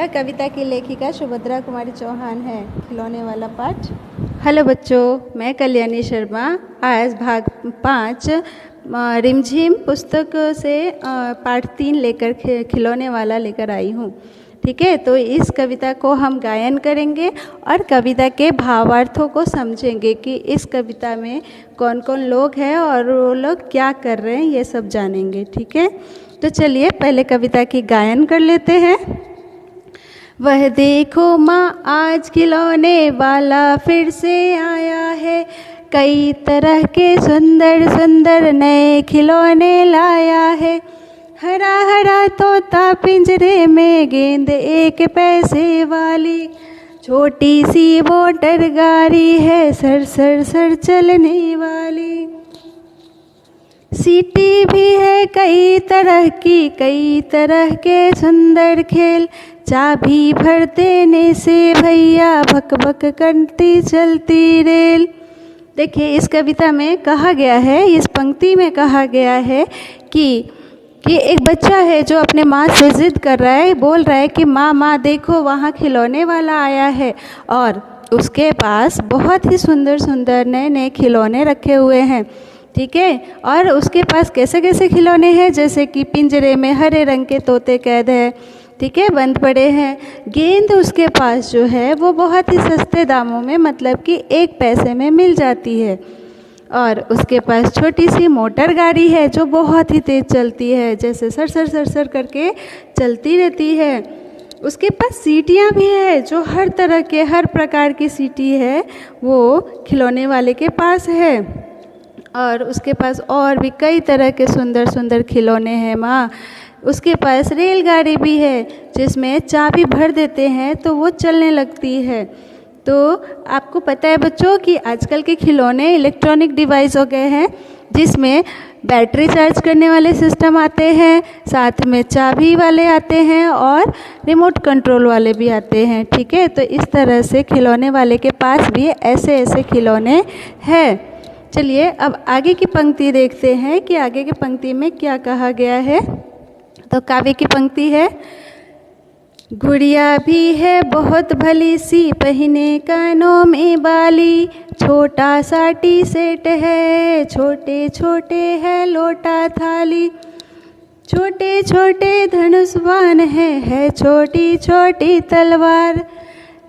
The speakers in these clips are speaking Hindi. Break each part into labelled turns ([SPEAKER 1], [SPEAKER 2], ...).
[SPEAKER 1] यह कविता की लेखिका सुभद्रा कुमारी चौहान है। खिलौने वाला पाठ। हेलो बच्चों, मैं कल्याणी शर्मा आज भाग 5 रिमझिम पुस्तक से पाठ 3 लेकर खिलौने वाला लेकर आई हूँ। ठीक है, तो इस कविता को हम गायन करेंगे और कविता के भावार्थों को समझेंगे कि इस कविता में कौन कौन लोग हैं और वो लोग क्या कर रहे हैं, ये सब जानेंगे। ठीक है, तो चलिए पहले कविता की गायन कर लेते हैं। वह देखो माँ, आज खिलौने वाला फिर से आया है, कई तरह के सुंदर सुंदर नए खिलौने लाया है। हरा हरा तोता पिंजरे में, गेंद 1 पैसे वाली, छोटी सी मोटर गाड़ी है सर सर सर चलने वाली। सीटी भी है कई तरह की, कई तरह के सुंदर खेल, चाबी भर देने से भैया भक भक करती चलती रेल। देखिए, इस कविता में कहा गया है, इस पंक्ति में कहा गया है कि एक बच्चा है जो अपने माँ से ज़िद कर रहा है, बोल रहा है कि माँ माँ देखो वहाँ खिलौने वाला आया है, और उसके पास बहुत ही सुंदर सुंदर नए नए खिलौने रखे हुए हैं। ठीक है, और उसके पास कैसे कैसे खिलौने हैं, जैसे कि पिंजरे में हरे रंग के तोते कैद है, ठीक है, बंद पड़े हैं। गेंद उसके पास जो है वो बहुत ही सस्ते दामों में, मतलब कि 1 पैसे में मिल जाती है। और उसके पास छोटी सी मोटर गाड़ी है जो बहुत ही तेज़ चलती है, जैसे सर सर सर सर करके चलती रहती है। उसके पास सीटियाँ भी है जो हर तरह के, हर प्रकार की सीटी है वो खिलौने वाले के पास है। और उसके पास और भी कई तरह के सुंदर सुंदर खिलौने हैं माँ। उसके पास रेलगाड़ी भी है जिसमें चाबी भर देते हैं तो वो चलने लगती है। तो आपको पता है बच्चों कि आजकल के खिलौने इलेक्ट्रॉनिक डिवाइस हो गए हैं, जिसमें बैटरी चार्ज करने वाले सिस्टम आते हैं, साथ में चाबी वाले आते हैं और रिमोट कंट्रोल वाले भी आते हैं। ठीक है, तो इस तरह से खिलौने वाले के पास भी ऐसे ऐसे खिलौने हैं। चलिए अब आगे की पंक्ति देखते हैं कि आगे की पंक्ति में क्या कहा गया है। तो काव्य की पंक्ति है, गुड़िया भी है बहुत भली सी, पहने कानों में बाली, छोटा सा टी सेट है, छोटे छोटे है लोटा थाली, छोटे छोटे धनुष्वान है छोटी छोटी तलवार,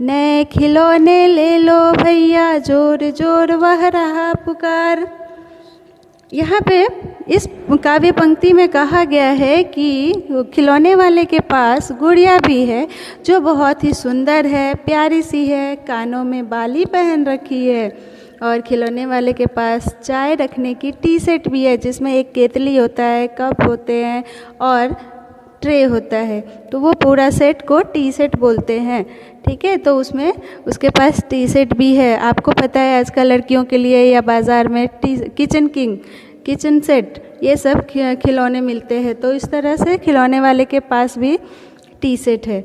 [SPEAKER 1] नए खिलौने ले लो भैया, जोर जोर वह रहा पुकार। यहाँ पे इस काव्य पंक्ति में कहा गया है कि खिलौने वाले के पास गुड़िया भी है जो बहुत ही सुंदर है, प्यारी सी है, कानों में बाली पहन रखी है। और खिलौने वाले के पास चाय रखने की टी सेट भी है, जिसमें एक केतली होता है, कप होते हैं और ट्रे होता है, तो वो पूरा सेट को टी सेट बोलते हैं। ठीक है, तो उसमें उसके पास टी सेट भी है। आपको पता है आजकल लड़कियों के लिए या बाज़ार में किचन किंग, किचन सेट, ये सब खिलौने मिलते हैं। तो इस तरह से खिलौने वाले के पास भी टी सेट है।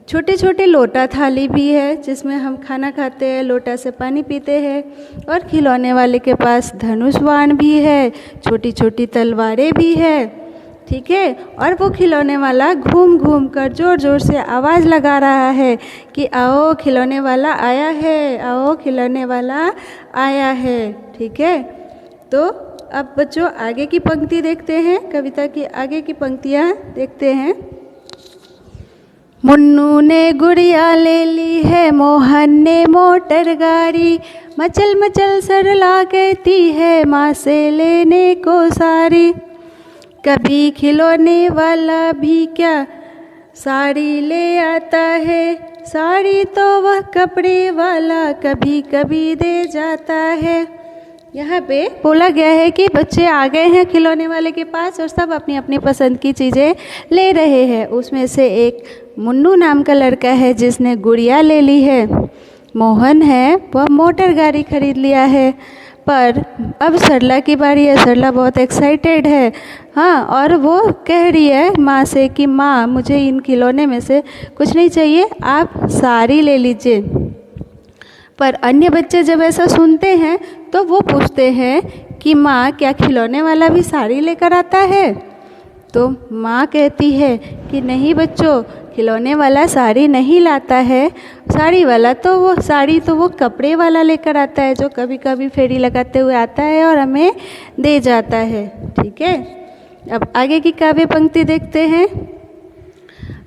[SPEAKER 1] छोटे छोटे लोटा थाली भी है जिसमें हम खाना खाते हैं, लोटा से पानी पीते हैं। और खिलौने वाले के पास धनुष्वान भी है, छोटी छोटी तलवारें भी है। ठीक है, और वो खिलौने वाला घूम घूम कर जोर जोर से आवाज़ लगा रहा है कि आओ खिलौने वाला आया है, आओ खिलौने वाला आया है। ठीक है, तो अब बच्चों आगे की पंक्ति देखते हैं, कविता की आगे की पंक्तियाँ देखते हैं। मुन्नू ने गुड़िया ले ली है, मोहन ने मोटर गाड़ी, मचल मचल सरला कहती है माँ से लेने को सारी, कभी खिलौने वाला भी क्या साड़ी ले आता है, साड़ी तो वह कपड़े वाला कभी कभी दे जाता है। यहाँ पे बोला गया है कि बच्चे आ गए हैं खिलौने वाले के पास और सब अपनी अपनी पसंद की चीज़ें ले रहे हैं। उसमें से एक मुन्नू नाम का लड़का है जिसने गुड़िया ले ली है, मोहन है वह मोटर गाड़ी खरीद लिया है। पर अब सरला की बारी है, सरला बहुत एक्साइटेड है, हाँ, और वो कह रही है माँ से कि माँ मुझे इन खिलौने में से कुछ नहीं चाहिए, आप साड़ी ले लीजिए। पर अन्य बच्चे जब ऐसा सुनते हैं तो वो पूछते हैं कि माँ क्या खिलौने वाला भी साड़ी लेकर आता है। तो माँ कहती है कि नहीं बच्चों, खिलौने वाला साड़ी नहीं लाता है, साड़ी वाला तो वो कपड़े वाला लेकर आता है, जो कभी कभी फेरी लगाते हुए आता है और हमें दे जाता है। ठीक है, अब आगे की काव्य पंक्ति देखते हैं।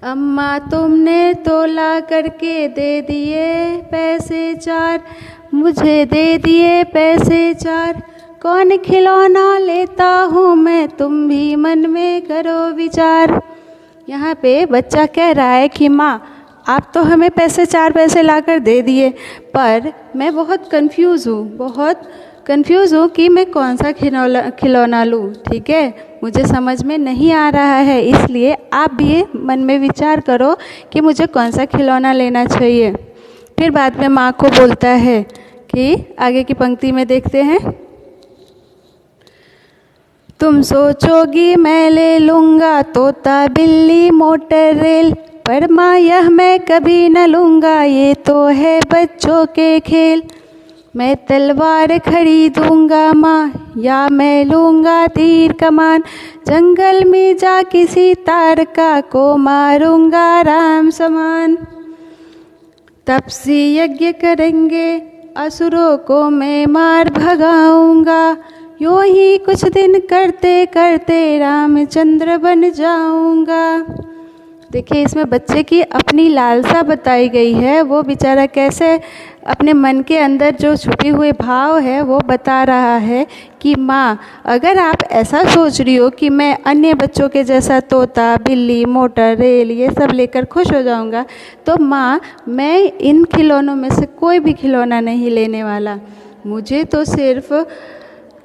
[SPEAKER 1] अम्मा तुमने तो ला करके दे दिए पैसे 4, मुझे दे दिए पैसे 4, कौन खिलौना लेता हूँ मैं, तुम भी मन में करो विचार। यहाँ पे बच्चा कह रहा है कि माँ आप तो हमें 4 पैसे ला कर दे दिए, पर मैं बहुत कंफ्यूज हूँ कि मैं कौन सा खिलौना लूँ। ठीक है, मुझे समझ में नहीं आ रहा है, इसलिए आप भी मन में विचार करो कि मुझे कौन सा खिलौना लेना चाहिए। फिर बाद में माँ को बोलता है कि आगे की पंक्ति में देखते हैं। तुम सोचोगी मैं ले लूँगा तोता बिल्ली मोटर रेल, पर माँ यह मैं कभी न लूँगा, ये तो है बच्चों के खेल। मैं तलवार खरीदूँगा माँ, या मैं लूँगा तीर कमान, जंगल में जा किसी तारका को मारूँगा राम समान। तपसी यज्ञ करेंगे असुरों को मैं मार भगाऊँगा, यूँ ही कुछ दिन करते करते रामचंद्र बन जाऊँगा। देखिए, इसमें बच्चे की अपनी लालसा बताई गई है, वो बेचारा कैसे अपने मन के अंदर जो छुपी हुए भाव है वो बता रहा है कि माँ अगर आप ऐसा सोच रही हो कि मैं अन्य बच्चों के जैसा तोता बिल्ली मोटर रेल ये सब लेकर खुश हो जाऊँगा, तो माँ मैं इन खिलौनों में से कोई भी खिलौना नहीं लेने वाला, मुझे तो सिर्फ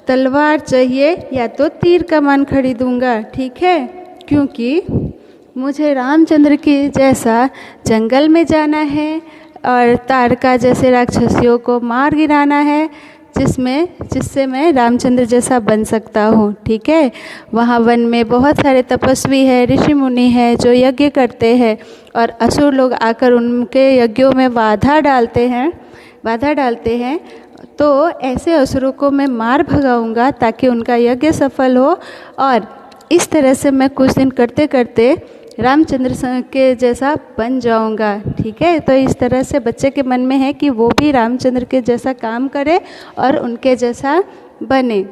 [SPEAKER 1] तलवार चाहिए या तो तीर कमान खरीदूँगा। ठीक है, क्योंकि मुझे रामचंद्र के जैसा जंगल में जाना है और तारका जैसे राक्षसियों को मार गिराना है, जिससे मैं रामचंद्र जैसा बन सकता हूँ। ठीक है, वहाँ वन में बहुत सारे तपस्वी है, ऋषि मुनि है जो यज्ञ करते हैं और असुर लोग आकर उनके यज्ञों में बाधा डालते हैं। तो ऐसे असुरों को मैं मार भगाऊंगा ताकि उनका यज्ञ सफल हो, और इस तरह से मैं कुछ दिन करते करते रामचंद्र के जैसा बन जाऊंगा। ठीक है, तो इस तरह से बच्चे के मन में है कि वो भी रामचंद्र के जैसा काम करे और उनके जैसा बने।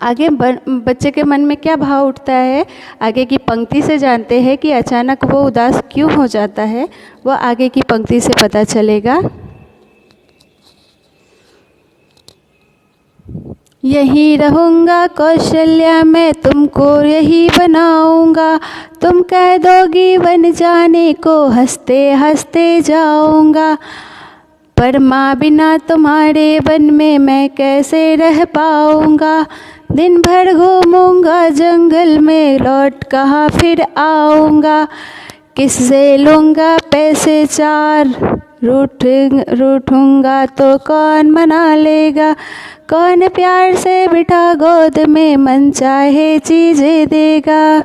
[SPEAKER 1] आगे बच्चे के मन में क्या भाव उठता है, आगे की पंक्ति से जानते हैं कि अचानक वो उदास क्यों हो जाता है, वो आगे की पंक्ति से पता चलेगा। यहीं रहूँगा कौशल्या मैं तुमको यही बनाऊँगा, तुम कह दोगी बन जाने को हंसते हंसते जाऊँगा, पर माँ बिना तुम्हारे वन में मैं कैसे रह पाऊँगा, दिन भर घूमूँगा जंगल में लौट कहाँ फिर आऊँगा, किससे लूँगा पैसे 4 रूठूँगा तो कौन मना लेगा, कौन प्यार से बिठा गोद में मन चाहे चीज़ें देगा।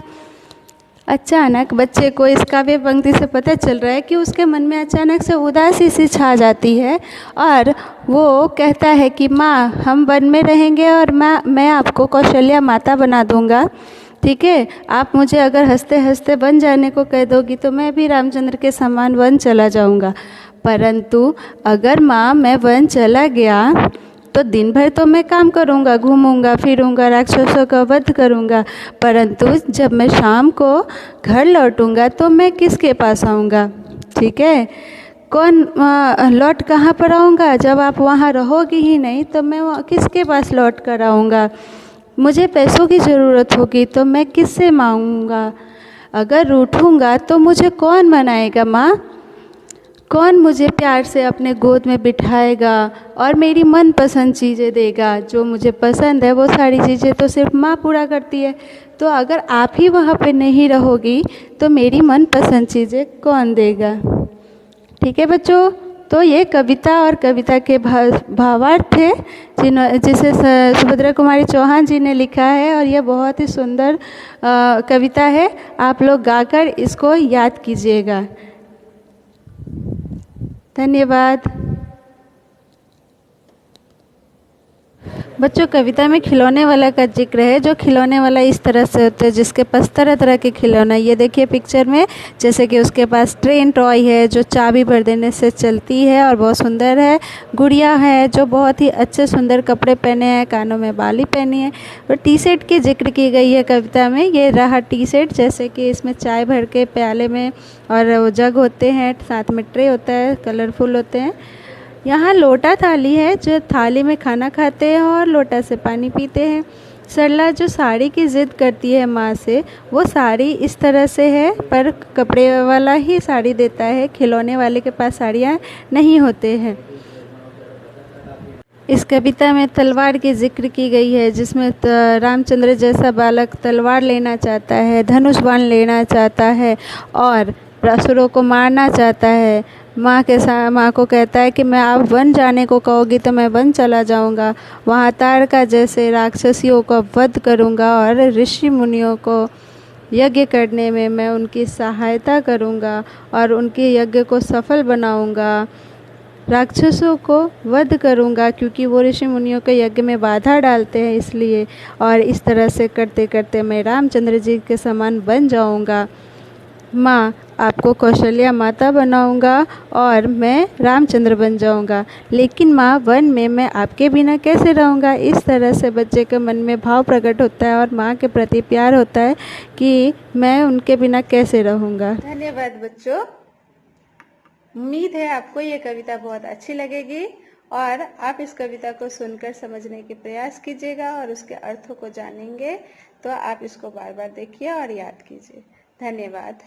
[SPEAKER 1] अचानक बच्चे को इस काव्य पंक्ति से पता चल रहा है कि उसके मन में अचानक से उदासी सी छा जाती है और वो कहता है कि माँ हम वन में रहेंगे और मैं आपको कौशल्या माता बना दूँगा। ठीक है, आप मुझे अगर हंसते हंसते वन जाने को कह दोगी तो मैं भी रामचंद्र के समान वन चला जाऊँगा, परंतु अगर माँ मैं वन चला गया तो दिन भर तो मैं काम करूँगा, घूमूँगा फिरूँगा, राक्षसों का वध करूँगा, परंतु जब मैं शाम को घर लौटूँगा तो मैं किसके पास आऊँगा। ठीक है, कौन लौट कहाँ पर आऊँगा, जब आप वहाँ रहोगी ही नहीं तो मैं किसके पास लौट कर आऊँगा, मुझे पैसों की ज़रूरत होगी तो मैं किससे मांगूँगा, अगर रूठूँगा तो मुझे कौन मनाएगा माँ, कौन मुझे प्यार से अपने गोद में बिठाएगा और मेरी मनपसंद चीज़ें देगा, जो मुझे पसंद है वो सारी चीज़ें तो सिर्फ माँ पूरा करती है, तो अगर आप ही वहाँ पे नहीं रहोगी तो मेरी मनपसंद चीज़ें कौन देगा। ठीक है बच्चों, तो ये कविता और कविता के भावार्थ थे जिसे सुभद्रा कुमारी चौहान जी ने लिखा है, और यह बहुत ही सुंदर कविता है, आप लोग गाकर इसको याद कीजिएगा। धन्यवाद। बच्चों, कविता में खिलौने वाला का जिक्र है। जो खिलौने वाला इस तरह से होता है जिसके पास तरह तरह के खिलौना। ये देखिए पिक्चर में, जैसे कि उसके पास ट्रेन टॉय है जो चाबी भर देने से चलती है और बहुत सुंदर है। गुड़िया है जो बहुत ही अच्छे सुंदर कपड़े पहने हैं, कानों में बाली पहनी है। और टी सेट की जिक्र की गई है कविता में। ये रहा टी सेट, जैसे कि इसमें चाय भर के प्याले में, और वो जग होते हैं, साथ में ट्रे होता है, कलरफुल होते हैं। यहाँ लोटा थाली है, जो थाली में खाना खाते हैं और लोटा से पानी पीते हैं। सरला जो साड़ी की ज़िद करती है माँ से, वो साड़ी इस तरह से है, पर कपड़े वाला ही साड़ी देता है, खिलौने वाले के पास साड़ियाँ नहीं होते हैं। इस कविता में तलवार की जिक्र की गई है, जिसमें रामचंद्र जैसा बालक तलवार लेना चाहता है, धनुष बाण लेना चाहता है और असुरों को मारना चाहता है। माँ को कहता है कि मैं आप वन जाने को कहोगी तो मैं वन चला जाऊंगा, वहाँ तारका जैसे राक्षसियों को वध करूंगा और ऋषि मुनियों को यज्ञ करने में मैं उनकी सहायता करूंगा और उनके यज्ञ को सफल बनाऊंगा। राक्षसों को वध करूंगा क्योंकि वो ऋषि मुनियों के यज्ञ में बाधा डालते हैं, इसलिए। और इस तरह से करते करते मैं रामचंद्र जी के समान बन जाऊंगा। माँ, आपको कौशल्या माता बनाऊंगा और मैं रामचंद्र बन जाऊंगा। लेकिन माँ, वन में मैं आपके बिना कैसे रहूंगा? इस तरह से बच्चे के मन में भाव प्रकट होता है और माँ के प्रति प्यार होता है कि मैं उनके बिना कैसे रहूंगा। धन्यवाद बच्चों। उम्मीद है आपको ये कविता बहुत अच्छी लगेगी और आप इस कविता को सुनकर समझने के प्रयास कीजिएगा और उसके अर्थों को जानेंगे। तो आप इसको बार बार देखिए और याद कीजिए। धन्यवाद।